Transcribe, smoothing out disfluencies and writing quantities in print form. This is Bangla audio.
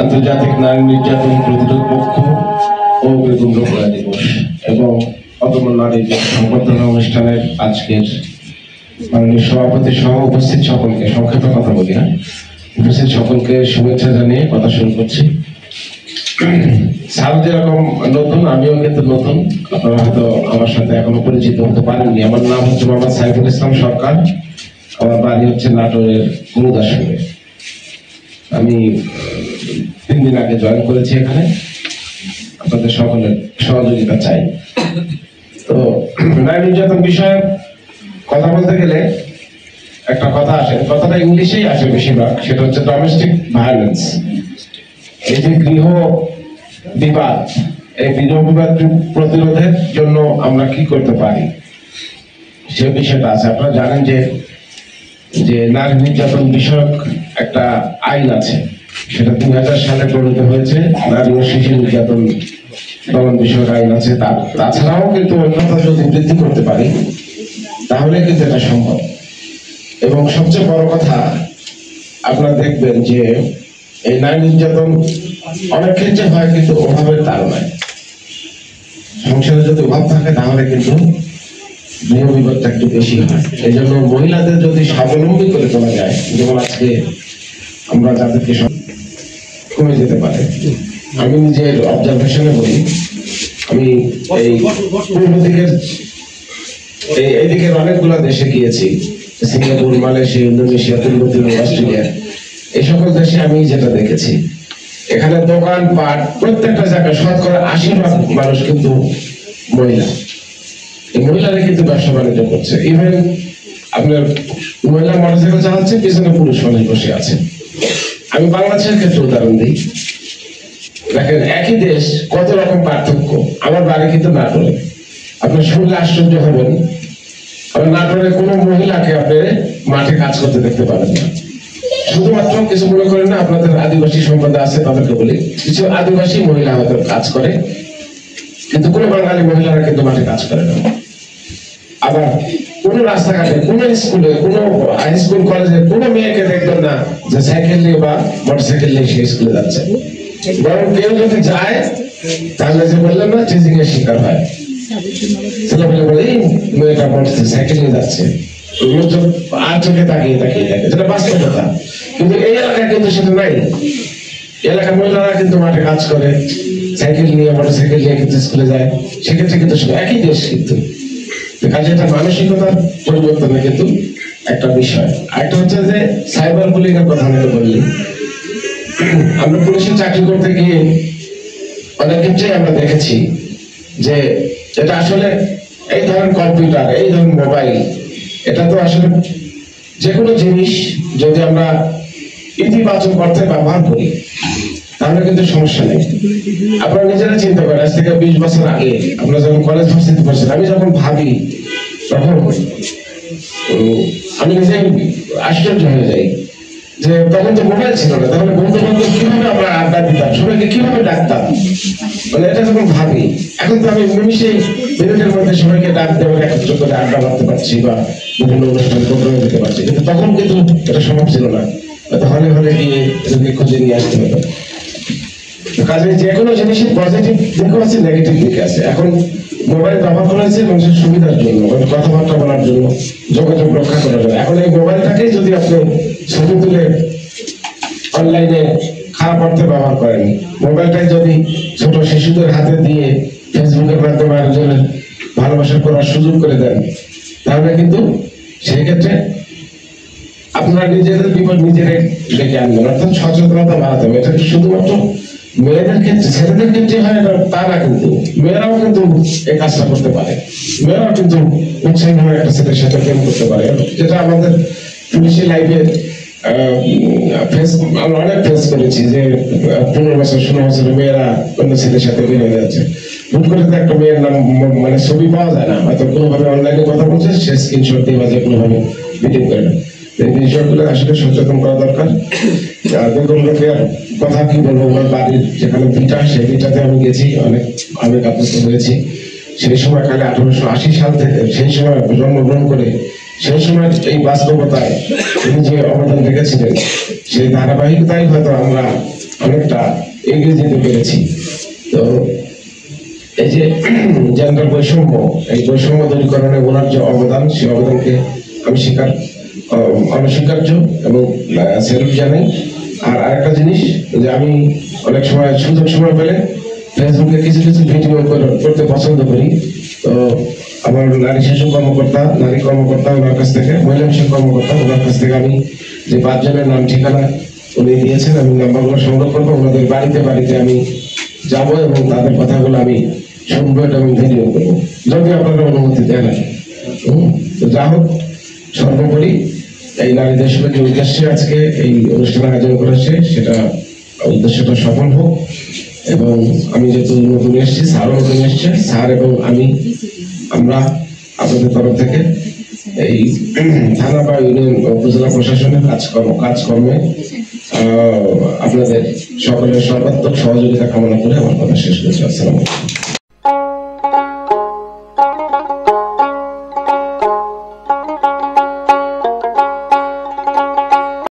আন্তর্জাতিক নারী নির্যাতন প্রতিরোধ পক্ষ ও বেগম রোকেয়া দিবস এবং অদম্য নারী সংবর্ধনা অনুষ্ঠানের আজকের মাননীয় সভাপতি সহ উপস্থিত সকলকে সংক্ষেপে কথা বলি না, উপস্থিত সকলকে শুভেচ্ছা জানিয়ে কথা শুরু করছি। স্যার যেরকম নতুন, আমিও কিন্তু নতুন, আপনারা হয়তো আমার সাথে এখনো পরিচিত হতে পারেননি। আমার নাম হচ্ছে মোহাম্মদ সাইফুল ইসলাম সরকার, আমার বাড়ি হচ্ছে নাটোরের গুরুদাসপুরে। আমি 3 দিন আগে জয়েন করেছি এখানে, আপনাদের সকলের সহযোগিতা চাই। তো নারী নির্যাতন বিষয়ে কথা বলতে গেলে একটা কথা আসে, কথাটা ইংলিশেই আসে বেশিরভাগ, সেটা হচ্ছে ডোমেস্টিক ভায়োলেন্স। এই যে গৃহ বিবাদ, এই গৃহ বিবাদ প্রতিরোধের জন্য আমরা কি করতে পারি সে বিষয়টা আছে। আপনারা জানেন যে নারী নির্যাতন বিষয়ক একটা আইন আছে, সেটা 2000 সালে প্রণীত হয়েছে। নারী ও শিশু নির্যাতন দমন বিষয়ক আইন আছে। তাছাড়াও কিন্তু অন্যতা যদি বৃদ্ধি করতে পারি তাহলে কিন্তু এটা সম্ভব। এবং সবচেয়ে বড় কথা, আপনারা দেখবেন যে এই নারী নির্যাতন অনেক ক্ষেত্রে হয় কিন্তু অভাবের তাড়নায়। সংসারে যদি অভাব থাকে তাহলে কিন্তু গৃহ বিবাদটা একটু বেশি হয়। এই জন্য মহিলাদের যদি স্বাবলম্বী করে তোলা যায়, যেমন আজকে আমরা যাদেরকে কমে যেতে পারে। আমি নিজের অবজারভেশনে বলি, আমি এই পূর্ব দিকের এইদিকের অনেকগুলো দেশে গিয়েছি, সিঙ্গাপুর, মালয়েশিয়া, ইন্দোনেশিয়া, তিব্বত, অস্ট্রেলিয়া, এই সকল দেশে আমি যেটা দেখেছি, এখানে দোকান পাট প্রত্যেকটা জায়গায় শতকরা 80% মানুষ কিন্তু মহিলা। এই মহিলারা কিন্তু ব্যবসা বাণিজ্য করছে। ইভেন আপনার মহিলা মোটরসাইকেল চালাচ্ছে, পিছনে পুরুষ মানুষ বসে আছে। আমি বাংলাদেশের ক্ষেত্রে উদাহরণ দিই, দেখেন একই দেশ কত রকম পার্থক্য। আমার বাড়ি কিন্তু নাটোরে, আপনার শুনলে আশ্চর্য হবেন, আমার নাটোরে কোনো মহিলাকে আপনি মাঠে কাজ করতে দেখতে পাবেন না। শুধুমাত্র কিছু মনে করেন না, আপনাদের আদিবাসী সম্প্রদায় আছে তাদেরকে বলি, কিছু আদিবাসী মহিলা হয়তো কাজ করে, কিন্তু কোনো বাঙালি মহিলারা কিন্তু মাঠে কাজ করে না। আবার কোন রাস্তাঘাটে, কোন স্কুলে, কোন হাই স্কুল কলেজে কোন মেয়েকে দেখবেন না যে সাইকেল নিয়ে বা মোটরসাইকেল নিয়ে সে স্কুলে যাচ্ছে। বরং কেউ যদি যায় তাহলে যে বললেন না, টিজিং এর শিকার হয়। ছেলেপেলে বলে এই মেয়েটা সাইকেল নিয়ে যাচ্ছে, আর চোখে তাকিয়ে তাকিয়ে থাকে, যেটা বাস্তবতা। কিন্তু এই এলাকায় কিন্তু সেটা নাই। এলাকার মহিলারা কিন্তু মাঠে কাজ করে, সাইকেল নিয়ে মোটরসাইকেল নিয়ে কিন্তু স্কুলে যায়। সেক্ষেত্রে কিন্তু একই দেশ, কিন্তু কাজে এটা মানসিকতার পরিবর্তনের কিন্তু একটা বিষয়। আরেকটা হচ্ছে যে সাইবার বুলিং এর কথা আমি বললি, আমরা পুলিশের চাকরি করতে গিয়ে অনেক ক্ষেত্রেই আমরা দেখেছি যে এটা আসলে এই ধরনের কম্পিউটার, এই ধরনের মোবাইল, এটা তো আসলে যে কোনো জিনিস যদি আমরা ইতিবাচক অর্থে ব্যবহার করি তাহলে কিন্তু সমস্যা নেই। আপনারা নিজেরা চিন্তা করেন, আজ থেকে 20 বছর আগে আমরা যখন কলেজ ভার্সিটি পড়ছি, আমি যখন ভাবি তখন আমি নিজে আশ্চর্য হয়ে যাই যে তখন তো মোবাইল ছিল না, তাহলে বন্ধু বান্ধব কিভাবে আমরা আড্ডা দিতাম, সবাইকে কিভাবে ডাকতাম, মানে এটা যখন ভাবি। এখন তো আমি নিমিশেই মিনিটের মধ্যে সবাইকে ডাক দেওয়ার একত্র করে আড্ডা মারতে পারছি বা বিভিন্ন অনুষ্ঠান প্রোগ্রামে দিতে পারছি, কিন্তু তখন কিন্তু এটা সম্ভব ছিল না। হলে হলে গিয়ে রোগী খুঁজে নিয়ে আসতে হতো। কাজে যে কোনো জিনিসের পজিটিভ দিকও আছে, নেগেটিভ দিক আছে। এখন মোবাইল ব্যবহার করা হয়েছে মানুষের সুবিধার জন্য, কথাবার্তা বলার জন্য, যোগাযোগ রক্ষা করার জন্য। এখন এই মোবাইলটাকেই যদি আপনি ছবি তুলে অনলাইনে খারাপ অর্থে ব্যবহার করেন, মোবাইলটাই যদি ছোট শিশুদের হাতে দিয়ে ফেসবুকের মাধ্যমে একজনের ভালোবাসা করার সুযোগ করে দেন, তাহলে কিন্তু সেই ক্ষেত্রে আপনারা নিজেদের বিপদ নিজেরাই ডেকে আনবেন। অর্থাৎ সচেতনতা বাড়াতে হবে। এটা শুধুমাত্র মেয়েদের ক্ষেত্রে, ছেলেদের ক্ষেত্রে হয় না তা না, কিন্তু মেয়েরাও কিন্তু এই কাজটা করতে পারে। মেয়েরাও কিন্তু উৎসাহী হয়ে একটা ছেলের সাথে প্রেম করতে পারে, যেটা আমাদের পুলিশি লাইফে আমরা অনেক ফেস করেছি যে 15 বছর 16 বছরের মেয়েরা অন্য ছেলের সাথে বের হয়ে যাচ্ছে। হুট করে তো একটা মেয়ের নাম মানে ছবি পাওয়া যায় না, হয়তো কোনোভাবে অনলাইনে কথা বলছে, সে স্ক্রিনশট দিয়ে বা যে কোনোভাবে ভিডিও করে না। এই বিষয়গুলো আসলে সচেতন করা দরকার। বেগম রোকেয়ার কথা কি বলবো, আমার বাড়ির যেখানে ভিটা, সেই ভিটাতে আমি গেছি, অনেক আবেগ আপ্লুত হয়েছি। সেই সময় কালে 1880 সাল থেকে সেই সময় জন্মগ্রহণ করে সেই সময় এই বাস্তবতায় তিনি যে অবদান রেখেছিলেন, সেই ধারাবাহিকতাই হয়তো আমরা অনেকটা এগিয়ে যেতে পেরেছি। তো এই যে জেন্ডার বৈষম্য, এই বৈষম্য দূরীকরণে ওনার যে অবদান, সেই অবদানকে আমি অনস্বীকার্য এবং স্যালুট জানাই। আর আরেকটা জিনিস যে আমি অনেক সময় সুযোগ সময় পেলে ফেসবুকে কিছু কিছু ভিডিও করতে পছন্দ করি। তো আমার নারী শিশু কর্মকর্তা, নারী কর্মকর্তা ওনার কাছ থেকে, মহিলা বিষয়ক কর্মকর্তা ওনার কাছ থেকে আমি যে 5 জনের নাম ঠিকানা উনি দিয়েছেন, আমি নাম্বারগুলো সংগ্রহ করবো। ওনাদের বাড়িতে বাড়িতে আমি যাব এবং তাদের কথাগুলো আমি শুনবো এবং ভিডিও করবো, যদি আপনারা অনুমতি দেন। তো যা হোক, সর্বোপরি এই নারী দেশব্যাপী উদ্দেশ্যে আজকে এই অনুষ্ঠান আয়োজন করেছে, সেটা উদ্দেশ্যটা সফল হোক। এবং আমি যেহেতু নতুন এসেছি, স্যারও নতুন এসছে, স্যার এবং আমরা আপনাদের তরফ থেকে এই থানা বা ইউনিয়ন উপজেলা প্রশাসনের কাজকর্মে আপনাদের সকলের সর্বাত্মক সহযোগিতা কামনা করে আমার কথা শেষ করছি। আসসালামু আলাইকুম।